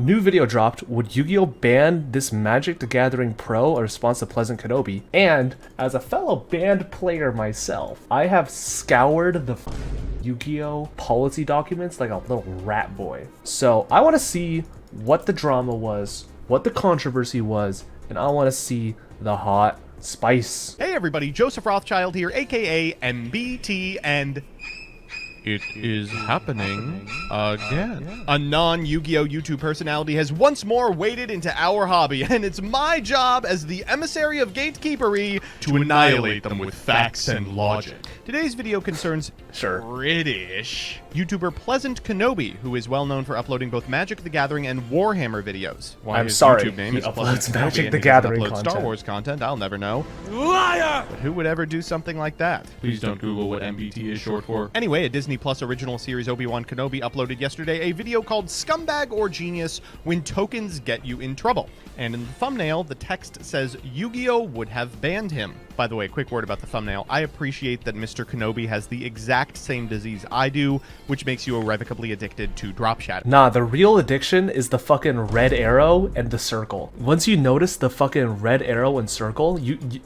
New video dropped. Would Yu-Gi-Oh ban this Magic the Gathering Pro? A response to Pleasant Kenobi. And as a fellow banned player myself, I have scoured the Yu-Gi-Oh policy documents like a little rat boy. So I want to see what the drama was, what the controversy was, and I want to see the hot spice. Hey everybody, Joseph Rothschild here, aka MBT, and it is happening again. A non-Yu-Gi-Oh! YouTube personality has once more waded into our hobby, and it's my job as the emissary of gatekeepery to annihilate them with facts and logic. Today's video concerns British YouTuber Pleasant Kenobi, who is well known for uploading both Magic the Gathering and Warhammer videos. Why I'm his sorry, YouTube name he is uploads Pleasant Kenobi Magic and the he Gathering uploads Star content. Wars content, I'll never know. Liar! But who would ever do something like that? Please don't Google what MBT is short for. Anyway, a Disney Plus original series Obi-Wan Kenobi uploaded yesterday a video called Scumbag or Genius When Tokens Get You in Trouble. And in the thumbnail, the text says Yu-Gi-Oh! Would have banned him. By the way, quick word about the thumbnail. I appreciate that Mr. Kenobi has the exact same disease I do, which makes you irrevocably addicted to drop shadow. Nah, the real addiction is the fucking red arrow and the circle. Once you notice the fucking red arrow and circle,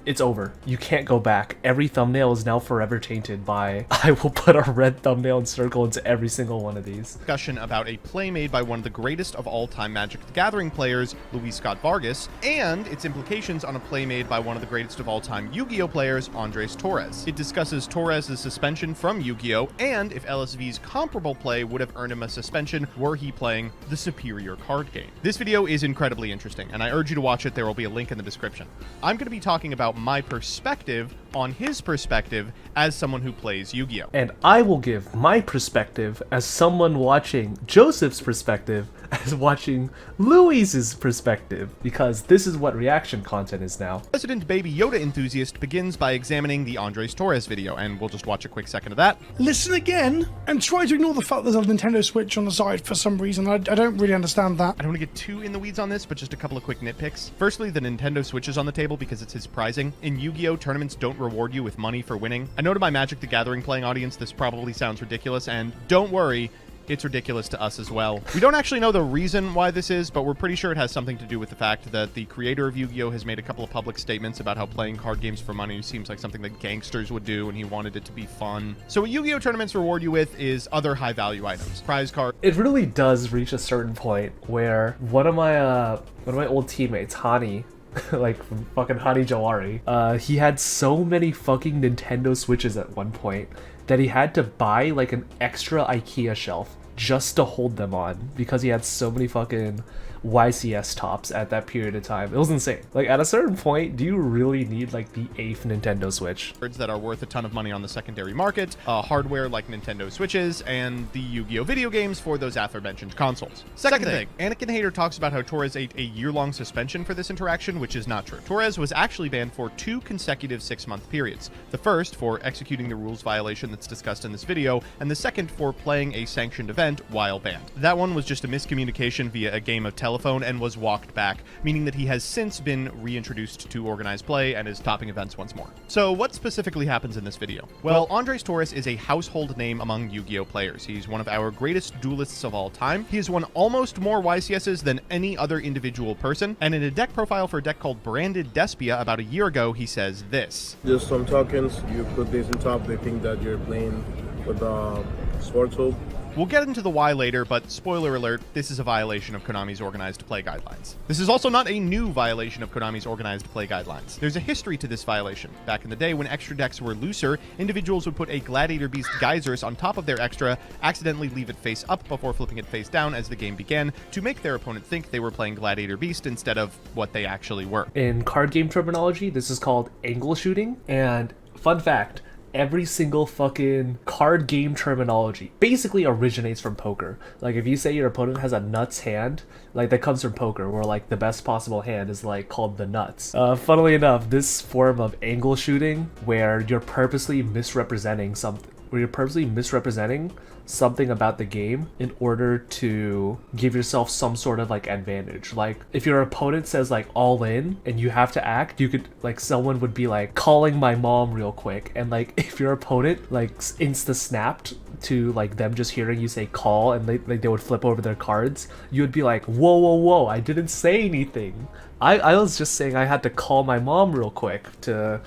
it's over. You can't go back. Every thumbnail is now forever tainted by I will put a red thumbnail and circle into every single one of these. Discussion about a play made by one of the greatest of all time Magic the Gathering players, Luis Scott Vargas, and its implications on a play made by one of the greatest of all time Yu-Gi-Oh! Players, Torres. It discusses Torres' suspension from Yu-Gi-Oh! And if LSV's comparable play would have earned him a suspension were he playing the superior card game. This video is incredibly interesting, and I urge you to watch it. There will be a link in the description. I'm going to be talking about my perspective on his perspective as someone who plays Yu-Gi-Oh! And I will give my perspective as someone watching Joseph's perspective as watching Luis's perspective, because this is what reaction content is now. Resident Baby Yoda enthusiast begins by examining the Torres video, and we'll just watch a quick second of that. Listen again and try to ignore the fact there's a Nintendo Switch on the side for some reason. I don't really understand that. I don't want to get too in the weeds on this, but just a couple of quick nitpicks. Firstly, the Nintendo Switch is on the table because it's his prizing. In Yu-Gi-Oh! Tournaments don't reward you with money for winning. I know to my Magic the Gathering playing audience, this probably sounds ridiculous, and don't worry, it's ridiculous to us as well. We don't actually know the reason why this is, but we're pretty sure it has something to do with the fact that the creator of Yu-Gi-Oh! Has made a couple of public statements about how playing card games for money seems like something that gangsters would do, and he wanted it to be fun. So what Yu-Gi-Oh! Tournaments reward you with is other high-value items. Prize cards. It really does reach a certain point where one of my old teammates, Hani, like from fucking Hani Jawari, he had so many fucking Nintendo Switches at one point that he had to buy like an extra IKEA shelf just to hold them on because he had so many fucking YCS tops at that period of time. It was insane. Like at a certain point, do you really need like the 8th Nintendo Switch? That are worth a ton of money on the secondary market, hardware like Nintendo Switches, and the Yu-Gi-Oh! Video games for those aforementioned consoles. Second thing, Anakin Hater talks about how Torres ate a year-long suspension for this interaction, which is not true. Torres was actually banned for 2 consecutive 6-month periods. The first for executing the rules violation that's discussed in this video, and the second for playing a sanctioned event while banned. That one was just a miscommunication via a game of telephone and was walked back, meaning that he has since been reintroduced to organized play and is topping events once more. So what specifically happens in this video? Well, Torres is a household name among Yu-Gi-Oh! Players. He's one of our greatest duelists of all time. He has won almost more YCSs than any other individual person, and in a deck profile for a deck called Branded Despia about a year ago, he says this. Just some tokens, you put these on top, they think that you're playing with Swarthope. We'll get into the why later, but spoiler alert, this is a violation of Konami's organized play guidelines. This is also not a new violation of Konami's organized play guidelines. There's a history to this violation. Back in the day when extra decks were looser, individuals would put a Gladiator Beast Geysers on top of their extra, accidentally leave it face up before flipping it face down as the game began, to make their opponent think they were playing Gladiator Beast instead of what they actually were. In card game terminology, this is called angle shooting, and fun fact, every single fucking card game terminology basically originates from poker. Like if you say your opponent has a nuts hand, like that comes from poker, where like the best possible hand is like called the nuts. Funnily enough, this form of angle shooting where you're purposely misrepresenting something about the game in order to give yourself some sort of like advantage. Like if your opponent says like all in and you have to act, you could like someone would be like calling my mom real quick, and like if your opponent like insta snapped to like them just hearing you say call and they would flip over their cards, you would be like, whoa, whoa, whoa, I didn't say anything. I was just saying I had to call my mom real quick to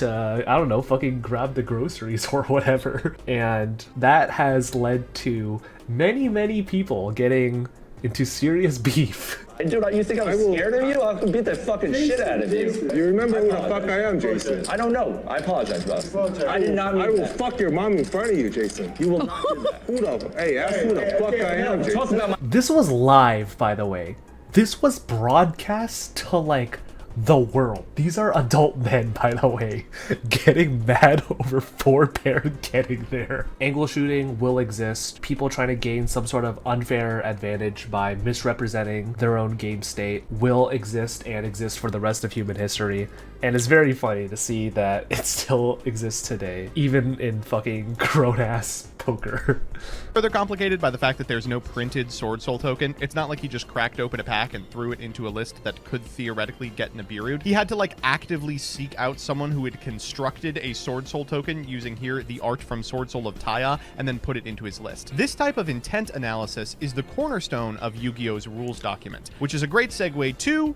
I don't know, fucking grab the groceries or whatever. And that has led to many people getting into serious beef. Dude, you think I'm scared of you? I'll beat the fucking shit out of you. You remember who the fuck I am, Jason? I don't know. I apologize, bro. I did not mean I will that. fuck your mom in front of you, Jason. You will not do that. Who the? Hey, ask who the fuck I am, Talk Jason. about my This was live, by the way. This was broadcast to like the world. These are adult men, by the way, getting mad over foreparent getting there. Angle shooting will exist. People trying to gain some sort of unfair advantage by misrepresenting their own game state will exist and exist for the rest of human history. And it's very funny to see that it still exists today, even in fucking grown-ass poker. Further complicated by the fact that there's no printed Sword Soul token. It's not like he just cracked open a pack and threw it into a list that could theoretically get Nibiru'd. He had to like actively seek out someone who had constructed a Sword Soul token using here the art from Sword Soul of Taya and then put it into his list. This type of intent analysis is the cornerstone of Yu-Gi-Oh's rules document, which is a great segue to...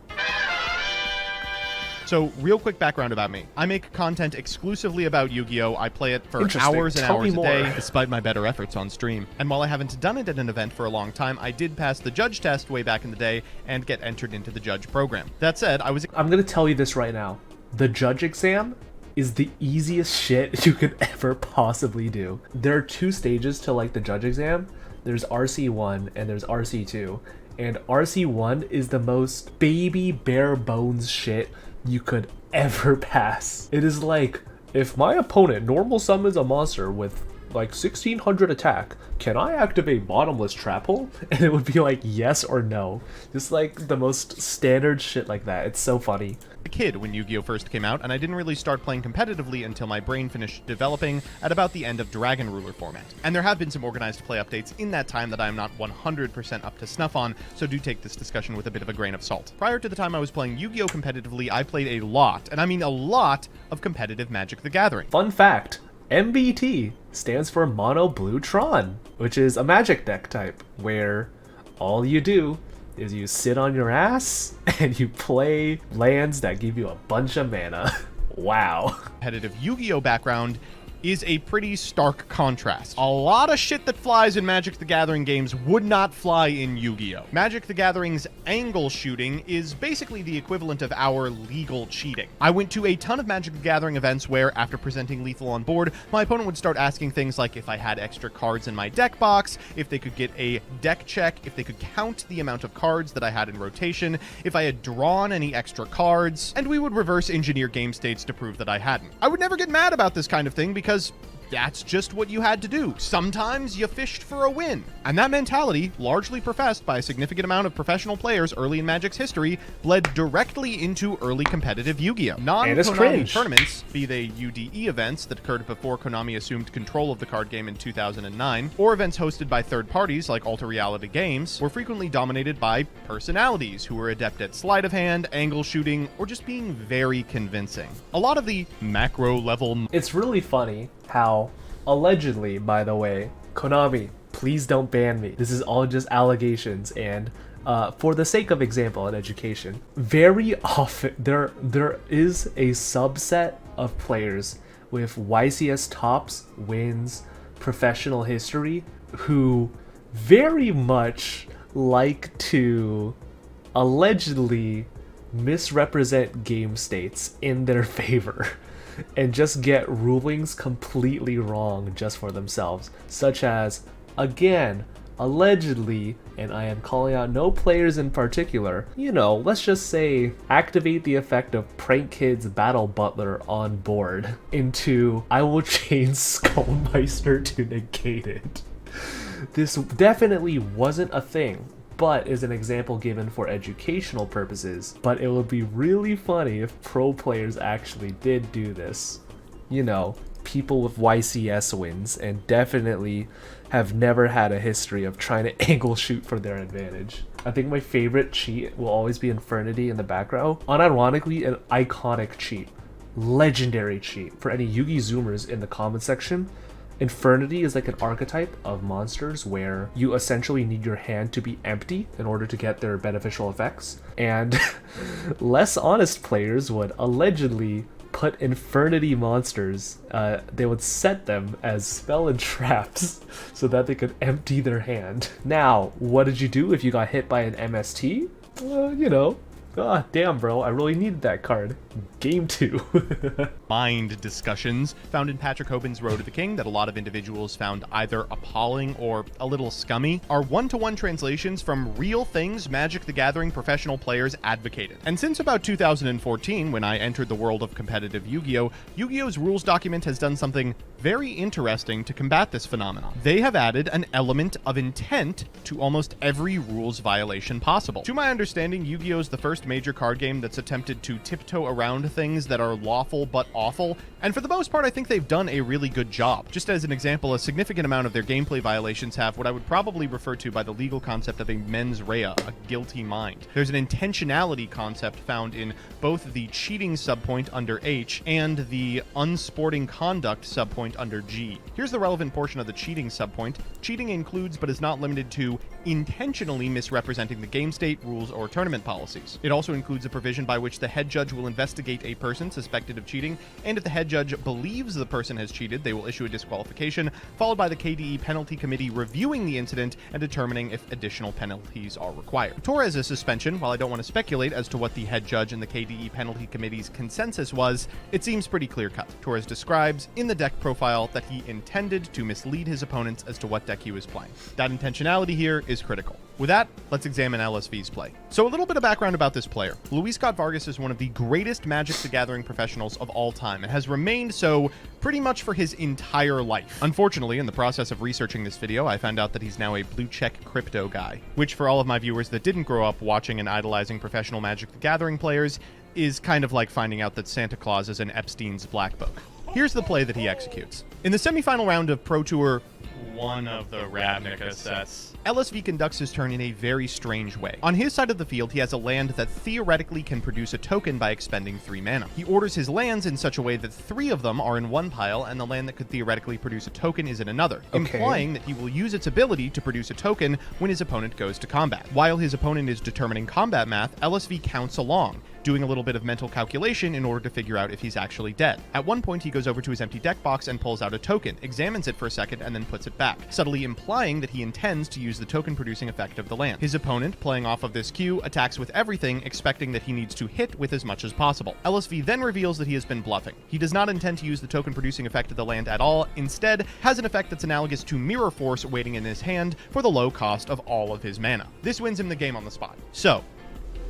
So, real quick background about me. I make content exclusively about Yu-Gi-Oh! I play it for Interesting. hours and Tell me hours a more. day, despite my better efforts on stream. And while I haven't done it at an event for a long time, I did pass the judge test way back in the day and get entered into the judge program. That said, I was... I'm gonna tell you this right now. The judge exam is the easiest shit you could ever possibly do. There are 2 stages to like the judge exam. There's RC1 and there's RC2. And RC1 is the most baby bare bones shit you could ever pass. It is like, if my opponent normal summons a monster with like 1600 attack, can I activate bottomless trap hole? And it would be like yes or no. Just like the most standard shit like that. It's so funny. a kid when Yu-Gi-Oh! First came out, and I didn't really start playing competitively until my brain finished developing at about the end of Dragon Ruler format. And there have been some organized play updates in that time that I am not 100% up to snuff on, so do take this discussion with a bit of a grain of salt. Prior to the time I was playing Yu-Gi-Oh! Competitively, I played a lot, and I mean a lot, of competitive Magic the Gathering. Fun fact, MBT stands for Mono Blue Tron, which is a Magic deck type, where all you do is you sit on your ass and you play lands that give you a bunch of mana. Wow. Competitive Yu-Gi-Oh! Background is a pretty stark contrast. A lot of shit that flies in Magic the Gathering games would not fly in Yu-Gi-Oh! Magic the Gathering's angle shooting is basically the equivalent of our legal cheating. I went to a ton of Magic the Gathering events where, after presenting lethal on board, my opponent would start asking things like if I had extra cards in my deck box, if they could get a deck check, if they could count the amount of cards that I had in rotation, if I had drawn any extra cards, and we would reverse engineer game states to prove that I hadn't. I would never get mad about this kind of thing because that's just what you had to do. Sometimes you fished for a win. And that mentality, largely professed by a significant amount of professional players early in Magic's history, bled directly into early competitive Yu-Gi-Oh! Non-Konami tournaments, be they UDE events that occurred before Konami assumed control of the card game in 2009, or events hosted by third parties like Alter Reality Games, were frequently dominated by personalities who were adept at sleight of hand, angle shooting, or just being very convincing. A lot of the macro level... It's really funny how, allegedly, by the way, Konami, please don't ban me. This is all just allegations, and for the sake of example and education, very often there is a subset of players with YCS tops, wins, professional history, who very much like to allegedly misrepresent game states in their favor and just get rulings completely wrong just for themselves, such as, again, allegedly, and I am calling out no players in particular, you know, let's just say activate the effect of Prank Kid's Battle Butler on board into I will change Skullmeister to negate it. This definitely wasn't a thing, but is an example given for educational purposes. But it would be really funny if pro players actually did do this. You know, people with YCS wins and definitely have never had a history of trying to angle shoot for their advantage. I think my favorite cheat will always be Infernity in the back row. Unironically, an iconic cheat. Legendary cheat. For any Yugi Zoomers in the comment section, Infernity is like an archetype of monsters where you essentially need your hand to be empty in order to get their beneficial effects. And less honest players would allegedly put Infernity monsters, they would set them as spell and traps so that they could empty their hand. Now, what did you do if you got hit by an MST? Well, you know, ah, damn bro, I really needed that card. Game 2. Mind discussions found in Patrick Hoban's Road to the King that a lot of individuals found either appalling or a little scummy are one-to-one translations from real things Magic the Gathering professional players advocated. And since about 2014, when I entered the world of competitive Yu-Gi-Oh!, Yu-Gi-Oh!'s rules document has done something very interesting to combat this phenomenon. They have added an element of intent to almost every rules violation possible. To my understanding, Yu-Gi-Oh! Is the first major card game that's attempted to tiptoe around things that are lawful but awful, and for the most part I think they've done a really good job. Just as an example, a significant amount of their gameplay violations have what I would probably refer to by the legal concept of a mens rea, a guilty mind. There's an intentionality concept found in both the cheating subpoint under H and the unsporting conduct subpoint under G. Here's the relevant portion of the cheating subpoint. Cheating includes but is not limited to intentionally misrepresenting the game state, rules, or tournament policies. It also includes a provision by which the head judge will investigate a person suspected of cheating, and if the head judge believes the person has cheated, they will issue a disqualification, followed by the KDE penalty committee reviewing the incident and determining if additional penalties are required. Torres' suspension, while I don't want to speculate as to what the head judge and the KDE penalty committee's consensus was, it seems pretty clear-cut. Torres describes in the deck profile that he intended to mislead his opponents as to what deck he was playing. That intentionality here is critical. With that, let's examine LSV's play. So a little bit of background about this player. Luis Scott Vargas is one of the greatest Magic the Gathering professionals of all time and has remained so pretty much for his entire life. Unfortunately, in the process of researching this video, I found out that he's now a blue check crypto guy, which for all of my viewers that didn't grow up watching and idolizing professional Magic the Gathering players is kind of like finding out that Santa Claus is in Epstein's Black Book. Here's the play that he executes. In the semifinal round of Pro Tour, one of the Ravnica sets, LSV conducts his turn in a very strange way. On his side of the field, he has a land that theoretically can produce a token by expending 3 mana. He orders his lands in such a way that 3 of them are in one pile, and the land that could theoretically produce a token is in another, implying that he will use its ability to produce a token when his opponent goes to combat. While his opponent is determining combat math, LSV counts along, doing a little bit of mental calculation in order to figure out if he's actually dead. At one point, he goes over to his empty deck box and pulls out a token, examines it for a second, and then puts it back, subtly implying that he intends to use the token-producing effect of the land. His opponent, playing off of this cue, attacks with everything, expecting that he needs to hit with as much as possible. LSV then reveals that he has been bluffing. He does not intend to use the token-producing effect of the land at all, instead has an effect that's analogous to Mirror Force waiting in his hand for the low cost of all of his mana. This wins him the game on the spot. So,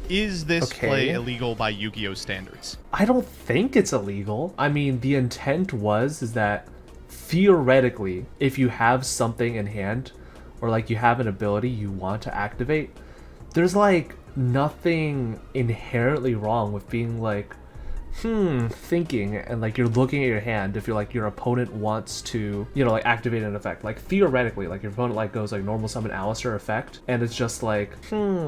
is this play illegal by Yu-Gi-Oh! Standards? I don't think it's illegal. I mean, the intent is that theoretically, if you have something in hand, or like you have an ability you want to activate, there's like nothing inherently wrong with being like, thinking, and like you're looking at your hand if you're like your opponent wants to, you know, like activate an effect. Like theoretically, like your opponent like goes like normal summon Alistair effect, and it's just like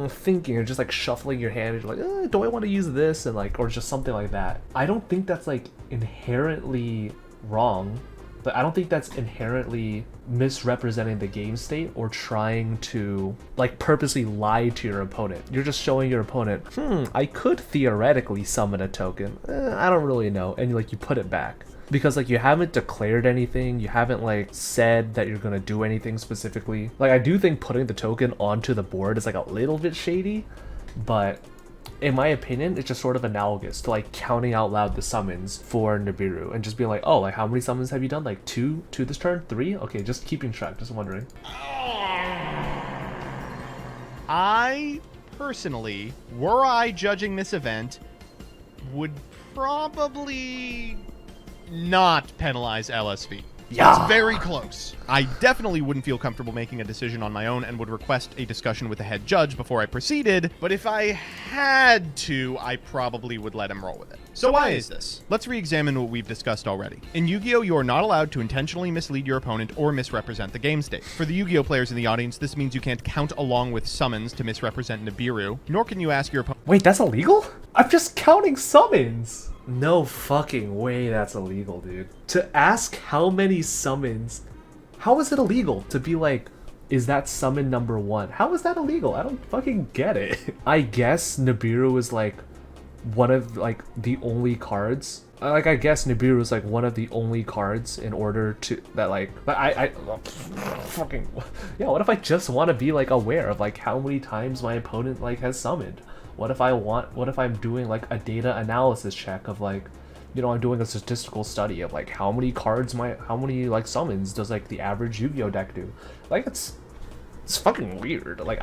thinking, or just like shuffling your hand, and you're like, do I want to use this, and like, or just something like that. I don't think that's like inherently wrong, but I don't think that's inherently misrepresenting the game state or trying to like purposely lie to your opponent. You're just showing your opponent, I could theoretically summon a token. I don't really know. And like you put it back. Because like you haven't declared anything, you haven't like said that you're gonna do anything specifically. Like I do think putting the token onto the board is like a little bit shady, but in my opinion, it's just sort of analogous to like counting out loud the summons for Nibiru and just being like, oh, like how many summons have you done? Like 2 this turn? 3? Okay, just keeping track, just wondering. I personally, were I judging this event, would probably not penalize LSV. Yeah. It's very close. I definitely wouldn't feel comfortable making a decision on my own and would request a discussion with the head judge before I proceeded, but if I had to, I probably would let him roll with it. So why is this? Let's re-examine what we've discussed already. In Yu-Gi-Oh, you are not allowed to intentionally mislead your opponent or misrepresent the game state. For the Yu-Gi-Oh players in the audience, this means you can't count along with summons to misrepresent Nibiru, nor can you ask your opponent— Wait, that's illegal? I'm just counting summons. No fucking way that's illegal, dude. To ask how many summons How is it illegal to be like, is that summon number 1? How is that illegal? I don't fucking get it. I guess Nibiru is like one of like the only cards. Like I guess Nibiru is like one of the only cards in order to that like. But I fucking yeah. What if I just want to be like aware of like how many times my opponent like has summoned? What if I'm doing like a data analysis check of like, you know, I'm doing a statistical study of like how many like summons does like the average Yu-Gi-Oh deck do? Like it's fucking weird. Like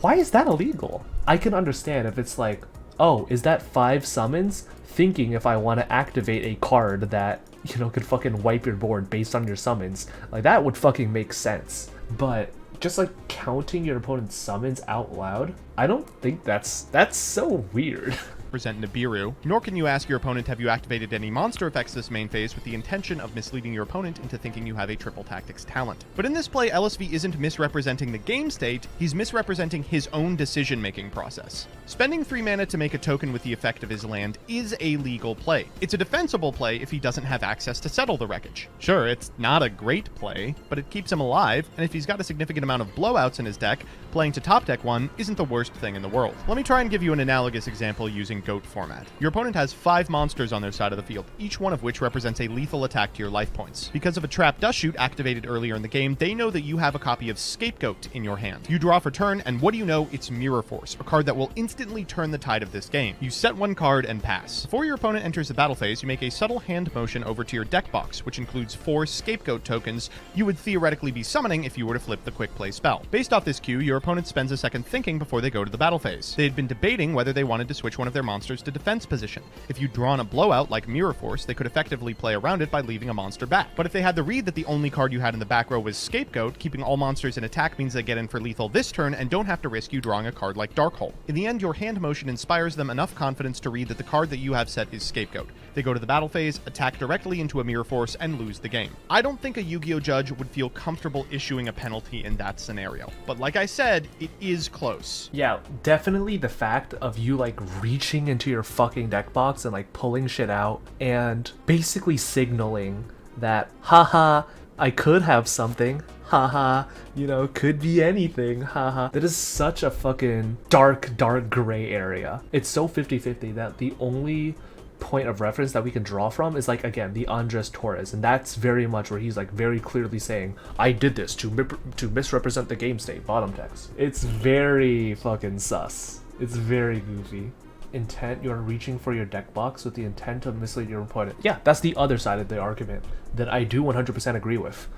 why is that illegal? I can understand if it's like, oh, is that 5 summons? Thinking if I want to activate a card that, you know, could fucking wipe your board based on your summons. Like that would fucking make sense. But just like counting your opponent's summons out loud, I don't think that's so weird. Present Nibiru, nor can you ask your opponent, have you activated any monster effects this main phase, with the intention of misleading your opponent into thinking you have a triple tactics talent. But in this play, LSV isn't misrepresenting the game state, he's misrepresenting his own decision-making process. Spending 3 mana to make a token with the effect of his land is a legal play. It's a defensible play if he doesn't have access to settle the wreckage. Sure, it's not a great play, but it keeps him alive, and if he's got a significant amount of blowouts in his deck, playing to top deck 1 isn't the worst thing in the world. Let me try and give you an analogous example using GOAT format. Your opponent has 5 monsters on their side of the field, each one of which represents a lethal attack to your life points. Because of a trap dust shoot activated earlier in the game, they know that you have a copy of Scapegoat in your hand. You draw for turn, and what do you know? It's Mirror Force, a card that will instantly turn the tide of this game. You set 1 card and pass. Before your opponent enters the battle phase, you make a subtle hand motion over to your deck box, which includes 4 Scapegoat tokens you would theoretically be summoning if you were to flip the quick play spell. Based off this cue, your opponent spends a second thinking before they go to the battle phase. They had been debating whether they wanted to switch one of their monsters to defense position. If you'd drawn a blowout like Mirror Force, they could effectively play around it by leaving a monster back. But if they had the read that the only card you had in the back row was Scapegoat, keeping all monsters in attack means they get in for lethal this turn and don't have to risk you drawing a card like Darkhold. In the end, your hand motion inspires them enough confidence to read that the card that you have set is Scapegoat. They go to the battle phase, attack directly into a Mirror Force, and lose the game. I don't think a Yu-Gi-Oh judge would feel comfortable issuing a penalty in that scenario. But like I said, it is close. Yeah, definitely the fact of you like reaching into your fucking deck box and like pulling shit out and basically signaling that, haha, I could have something, haha, you know, could be anything, haha. That is such a fucking dark gray area. It's so 50-50 that the only point of reference that we can draw from is like, again, the Andres Torres, and that's very much where he's like very clearly saying, I did this to misrepresent the game state, bottom text. It's very fucking sus. It's very goofy. Intent, you're reaching for your deck box with the intent to mislead your opponent. Yeah, that's the other side of the argument that I do 100% agree with.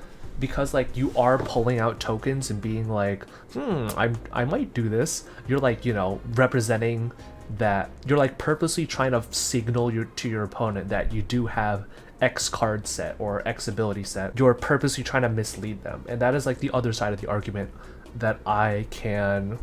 Because like you are pulling out tokens and being like, I might do this. You're like, you know, representing that you're like purposely trying to signal to your opponent that you do have X card set or X ability set. You're purposely trying to mislead them. And that is like the other side of the argument that I can,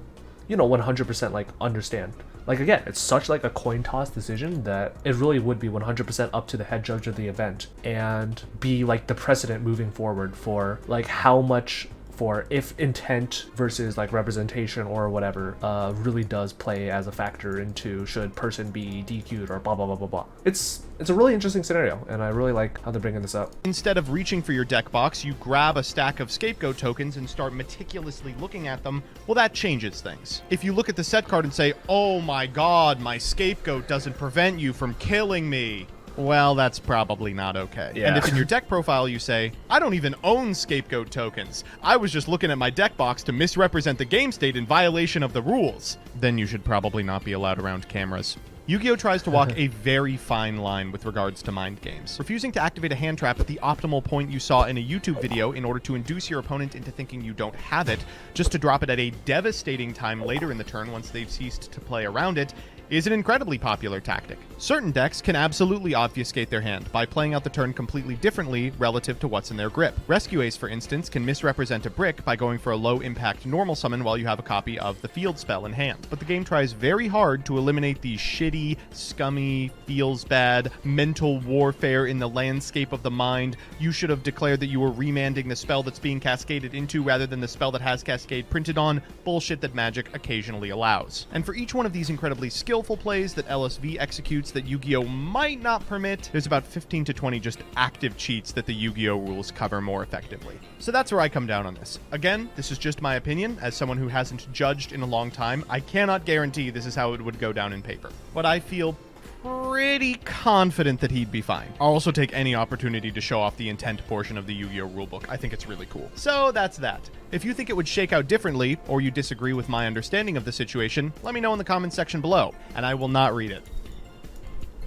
you know, 100% like understand. Like again, it's such like a coin toss decision that it really would be 100% up to the head judge of the event and be like the precedent moving forward for like how much for if intent versus like representation or whatever really does play as a factor into should person be DQ'd or blah blah blah blah blah. It's a really interesting scenario, and I really like how they're bringing this up. Instead of reaching for your deck box, you grab a stack of Scapegoat tokens and start meticulously looking at them. Well, that changes things. If you look at the set card and say, oh my god, my Scapegoat doesn't prevent you from killing me, well, that's probably not okay. Yeah. And if in your deck profile you say, I don't even own Scapegoat tokens, I was just looking at my deck box to misrepresent the game state in violation of the rules, then you should probably not be allowed around cameras. Yu-Gi-Oh! Tries to walk a very fine line with regards to mind games. Refusing to activate a hand trap at the optimal point you saw in a YouTube video in order to induce your opponent into thinking you don't have it, just to drop it at a devastating time later in the turn once they've ceased to play around it, is an incredibly popular tactic. Certain decks can absolutely obfuscate their hand by playing out the turn completely differently relative to what's in their grip. Rescue Ace, for instance, can misrepresent a brick by going for a low-impact normal summon while you have a copy of the field spell in hand. But the game tries very hard to eliminate the shitty shitty, scummy, feels bad, mental warfare in the landscape of the mind. You should have declared that you were remanding the spell that's being cascaded into rather than the spell that has cascade printed on. Bullshit that Magic occasionally allows. And for each one of these incredibly skillful plays that LSV executes that Yu-Gi-Oh might not permit, there's about 15 to 20 just active cheats that the Yu-Gi-Oh rules cover more effectively. So that's where I come down on this. Again, this is just my opinion. As someone who hasn't judged in a long time, I cannot guarantee this is how it would go down in paper. But I feel pretty confident that he'd be fine. I'll also take any opportunity to show off the intent portion of the Yu-Gi-Oh rulebook. I think it's really cool. So that's that. If you think it would shake out differently, or you disagree with my understanding of the situation, let me know in the comments section below, and I will not read it.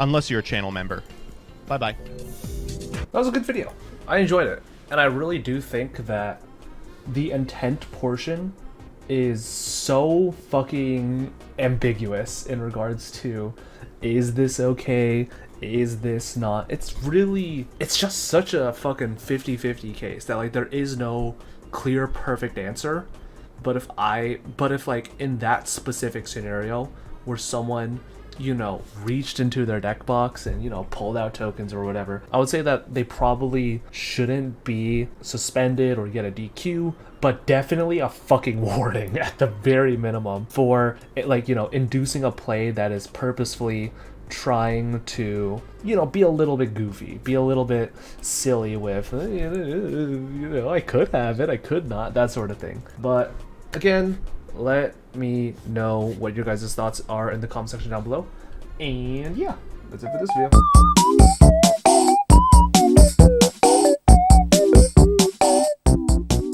Unless you're a channel member. Bye-bye. That was a good video. I enjoyed it. And I really do think that the intent portion is so fucking ambiguous in regards to, is this okay? Is this not? It's just such a fucking 50-50 case that like there is no clear perfect answer. But if like in that specific scenario where someone, you know, reached into their deck box and, you know, pulled out tokens or whatever, I would say that they probably shouldn't be suspended or get a DQ, but definitely a fucking warning at the very minimum for, like, you know, inducing a play that is purposefully trying to, you know, be a little bit goofy, be a little bit silly with, you know, I could have it, I could not, that sort of thing. But again, let me know what your guys' thoughts are in the comment section down below. And yeah, that's it for this video.